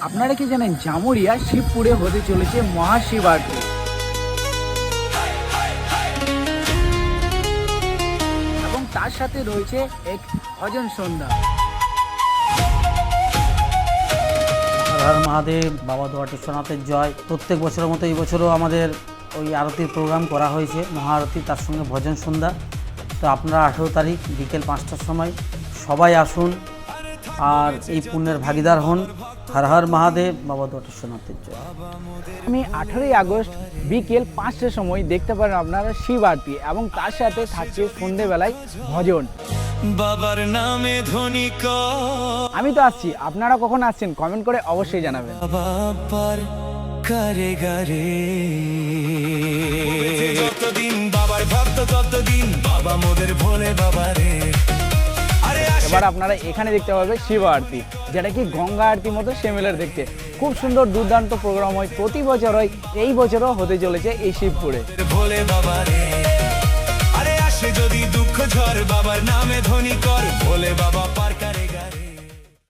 আপনারা কি জানেন জামুরিয়া শিবপুরে হতে চলেছে মহাশিবরাত্রি এবং তার সাথে রয়েছে এক ভজন সন্ধ্যা। হর হর মহাদেব, বাবা দোয়াটেশ্বরনাথের জয়। প্রত্যেক বছরের মতো এই বছরও আমাদের ওই আরতির প্রোগ্রাম করা হয়েছে, মহাআরতি, তার সঙ্গে ভজন সন্ধ্যা। তো আপনারা 18 তারিখ বিকেল 5টার সময় সবাই আসুন আর এই পুণ্যের ভাগিদার হন। হর হর মহাদেব, বাবা দোয়াটেশ্বরনাথের জয়। আমি 18ই আগস্ট বিকেল 5টার সময় দেখতে পারেন আপনারা শিব আরতি এবং তার সাথে থাকছে সন্ধ্যেবেলায় ভজন। বাবার নামে ধ্বনি আমি তো আসছি, আপনারা কখন আসছেন কমেন্ট করে অবশ্যই জানাবেন। বাবার কারে গারে যতদিন বাবার ভক্ত ততদিন বাবা মোদের ভোলে বাবারে। এবার আপনারা এখানে দেখতে পাবেন শিব আরতি, যেটা কি গঙ্গা আরতির মতো সেমেলার দেখতে। খুব সুন্দর দুর্দান্ত প্রোগ্রাম হয়, প্রতি বছর হয়, এই বছরও হতে চলেছে এই শিবপুরে। ভোলে বাবারে আরে আসে যদি দুঃখ ঝড় বাবার নামে ধ্বনি কর ভোলে বাবা পার